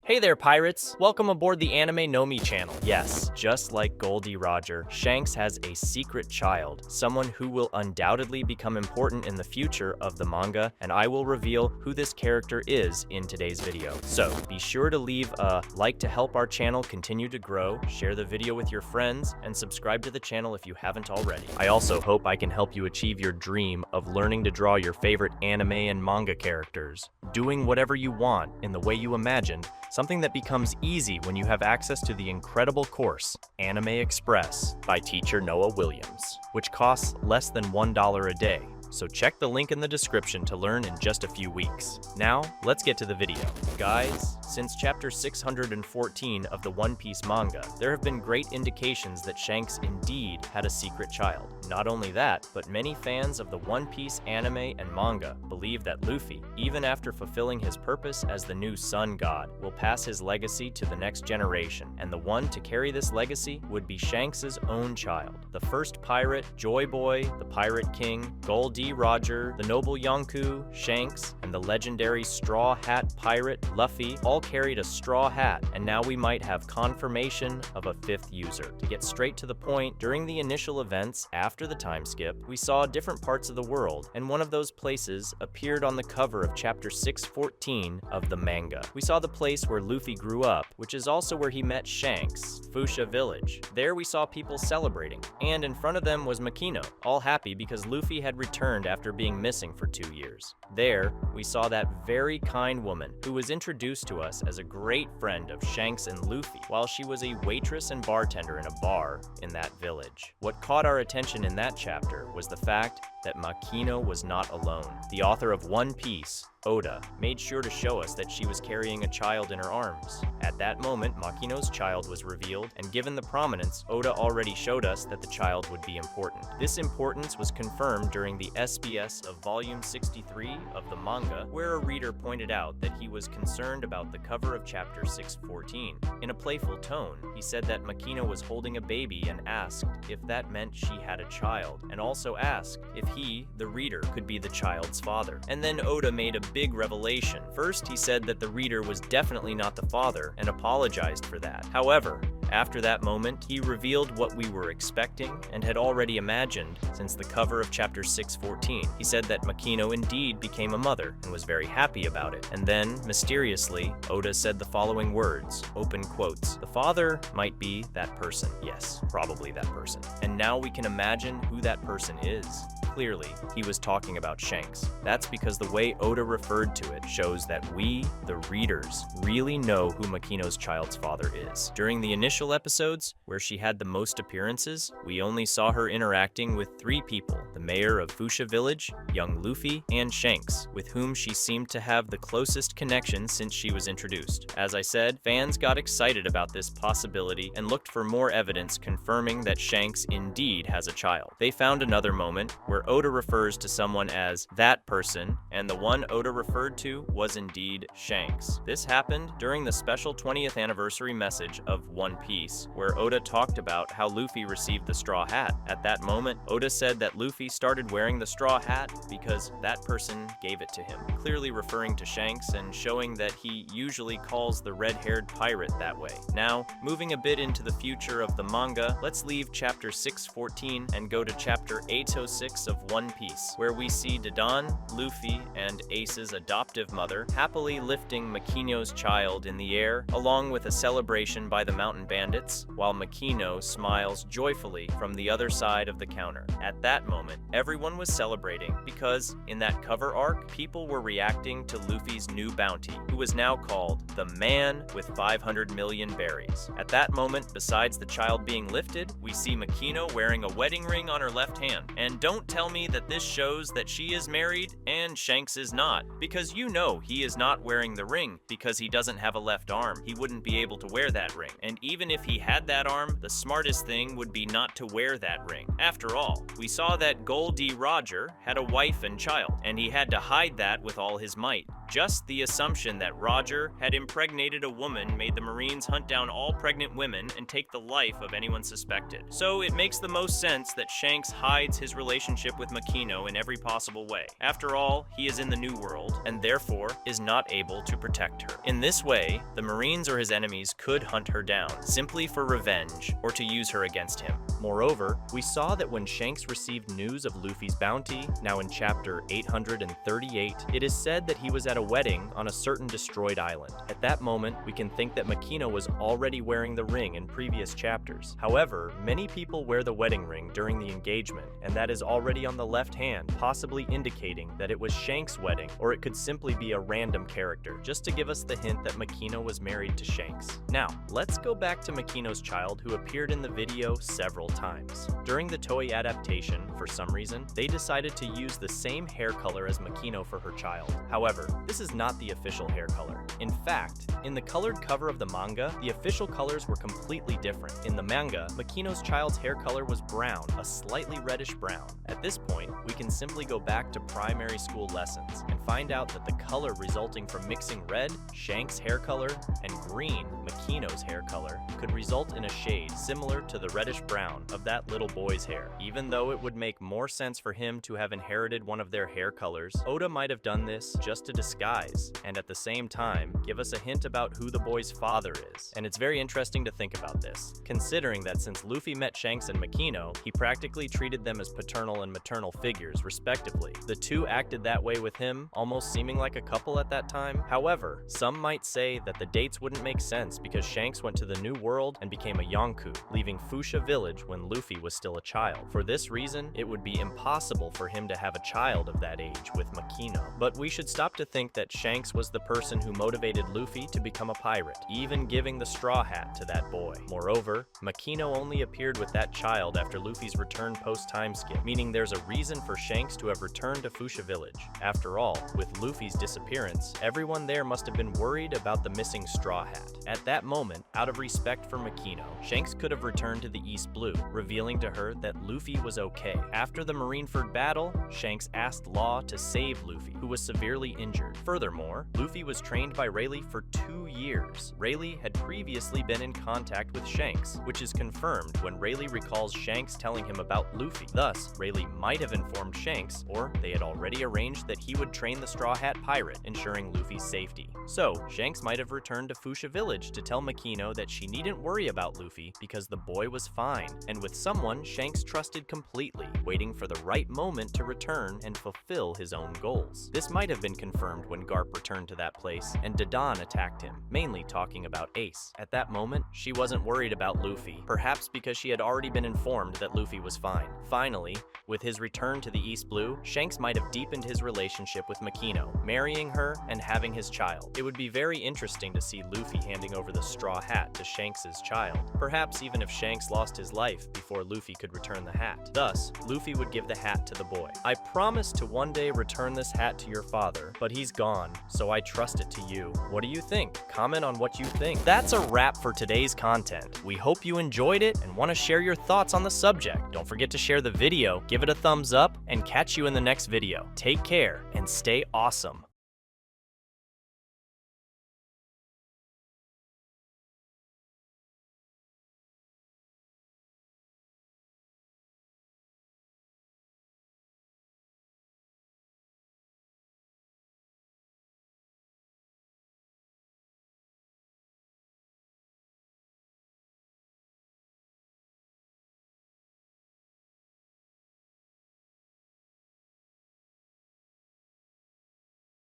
Hey there, pirates! Welcome aboard the Anime channel. Yes, just like Goldie Roger, Shanks has a secret child, someone who will undoubtedly become important in the future of the manga, and I will reveal who this character is in today's video. So, be sure to leave a like to help our channel continue to grow, share the video with your friends, and subscribe to the channel if you haven't already. I also hope I can help you achieve your dream of learning to draw your favorite anime and manga characters, doing whatever you want in the way you imagined, something that becomes easy when you have access to the incredible course, Anime Express, by teacher Noah Williams, which costs less than $1 a day. So check the link in the description to learn in just a few weeks. Now, let's get to the video. Guys, since chapter 614 of the One Piece manga, there have been great indications that Shanks indeed had a secret child. Not only that, but many fans of the One Piece anime and manga believe that Luffy, even after fulfilling his purpose as the new sun god, will pass his legacy to the next generation, and the one to carry this legacy would be Shanks' own child. The first pirate, Joy Boy, the Pirate King, Goldie Roger, the noble Yonkou, Shanks, and the legendary Straw Hat Pirate, Luffy, all carried a straw hat, and now we might have confirmation of a fifth user. To get straight to the point, during the initial events after the time skip, we saw different parts of the world, and one of those places appeared on the cover of chapter 614 of the manga. We saw the place where Luffy grew up, which is also where he met Shanks, Fuchsia Village. There we saw people celebrating, and in front of them was Makino, all happy because Luffy had returned after being missing for 2 years. There, we saw that very kind woman who was introduced to us as a great friend of Shanks and Luffy while she was a waitress and bartender in a bar in that village. What caught our attention in that chapter was the fact that Makino was not alone. The author of One Piece, Oda, made sure to show us that she was carrying a child in her arms. At that moment, Makino's child was revealed, and given the prominence, Oda already showed us that the child would be important. This importance was confirmed during the SBS of volume 63 of the manga, where a reader pointed out that he was concerned about the cover of chapter 614. In a playful tone, he said that Makino was holding a baby and asked if that meant she had a child, and also asked if he, the reader, could be the child's father. And then Oda made a big revelation. First, he said that the reader was definitely not the father and apologized for that. However, after that moment, he revealed what we were expecting and had already imagined since the cover of chapter 614. He said that Makino indeed became a mother and was very happy about it. And then, mysteriously, Oda said the following words, open quotes, "The father might be that person." Yes, probably that person. And now we can imagine who that person is. Clearly, he was talking about Shanks. That's because the way Oda referred to it shows that we, the readers, really know who Makino's child's father is. During the initial episodes, where she had the most appearances, we only saw her interacting with 3 people, the mayor of Fuchsia Village, young Luffy, and Shanks, with whom she seemed to have the closest connection since she was introduced. As I said, fans got excited about this possibility and looked for more evidence confirming that Shanks indeed has a child. They found another moment where Oda refers to someone as that person, and the one Oda referred to was indeed Shanks. This happened during the special 20th anniversary message of One Piece, where Oda talked about how Luffy received the straw hat. At that moment, Oda said that Luffy started wearing the straw hat because that person gave it to him, clearly referring to Shanks and showing that he usually calls the red-haired pirate that way. Now, moving a bit into the future of the manga, let's leave chapter 614 and go to chapter 806 of One Piece, where we see Dadan, Luffy, and Ace's adoptive mother happily lifting Makino's child in the air, along with a celebration by the mountain bandits, while Makino smiles joyfully from the other side of the counter. At that moment, everyone was celebrating because, in that cover arc, people were reacting to Luffy's new bounty, who was now called the Man with 500 million berries. At that moment, besides the child being lifted, we see Makino wearing a wedding ring on her left hand. And don't tell me that this shows that she is married and Shanks is not, because you know he is not wearing the ring because he doesn't have a left arm. He wouldn't be able to wear that ring. And even if he had that arm, the smartest thing would be not to wear that ring. After all, we saw that Goldie Roger had a wife and child, and he had to hide that with all his might. Just the assumption that Roger had impregnated a woman made the Marines hunt down all pregnant women and take the life of anyone suspected. So it makes the most sense that Shanks hides his relationship with Makino in every possible way. After all, he is in the New World, and therefore is not able to protect her. In this way, the Marines or his enemies could hunt her down, simply for revenge, or to use her against him. Moreover, we saw that when Shanks received news of Luffy's bounty, now in chapter 838, it is said that he was at a wedding on a certain destroyed island. At that moment, we can think that Makino was already wearing the ring in previous chapters. However, many people wear the wedding ring during the engagement, and that is already on the left hand, possibly indicating that it was Shanks' wedding, or it could simply be a random character, just to give us the hint that Makino was married to Shanks. Now, let's go back to Makino's child, who appeared in the video several times. During the Toei adaptation, for some reason, they decided to use the same hair color as Makino for her child. However, this is not the official hair color. In fact, in the colored cover of the manga, the official colors were completely different. In the manga, Makino's child's hair color was brown, a slightly reddish brown. At this point, we can simply go back to primary school lessons and find out that the color resulting from mixing red, Shanks' hair color, and green, Makino's hair color, could result in a shade similar to the reddish brown of that little boy's hair. Even though it would make more sense for him to have inherited one of their hair colors, Oda might have done this just to disguise, and at the same time, give us a hint about who the boy's father is. And it's very interesting to think about this, considering that since Luffy met Shanks and Makino, he practically treated them as paternal and maternal figures, respectively. The two acted that way with him, almost seeming like a couple at that time. However, some might say that the dates wouldn't make sense because Shanks went to the New World and became a Yonkou, leaving Fuchsia Village when Luffy was still a child. For this reason, it would be impossible for him to have a child of that age with Makino. But we should stop to think that Shanks was the person who motivated Luffy to become a pirate, even giving the straw hat to that boy. Moreover, Makino only appeared with that child after Luffy's return post-time skip, meaning there's a reason for Shanks to have returned to Fuchsia Village. After all, with Luffy's disappearance, everyone there must have been worried about the missing straw hat. At that moment, out of respect for Makino, Shanks could have returned to the East Blue, revealing to her that Luffy was okay. After the Marineford battle, Shanks asked Law to save Luffy, who was severely injured. Furthermore, Luffy was trained by Rayleigh for 2 years. Rayleigh had previously been in contact with Shanks, which is confirmed when Rayleigh recalls Shanks telling him about Luffy. Thus, Rayleigh might have informed Shanks, or they had already arranged that he would train the Straw Hat Pirate, ensuring Luffy's safety. So, Shanks might have returned to Fuchsia Village to tell Makino that she needn't worry about Luffy because the boy was fine, and with someone Shanks trusted completely, waiting for the right moment to return and fulfill his own goals. This might have been confirmed when Garp returned to that place, and Dadan attacked him, mainly talking about Ace. At that moment, she wasn't worried about Luffy, perhaps because she had already been informed that Luffy was fine. Finally, with his return to the East Blue, Shanks might have deepened his relationship with Makino, marrying her and having his child. It would be very interesting to see Luffy handing over the straw hat to Shanks' child, perhaps even if Shanks lost his life before Luffy could return the hat. Thus, Luffy would give the hat to the boy. I promise to one day return this hat to your father, but he's gone, so I trust it to you. What do you think? Comment on what you think. That's a wrap for today's content. We hope you enjoyed it and want to share your thoughts on the subject. Don't forget to share the video, give it a thumbs up, and catch you in the next video. Take care and stay awesome.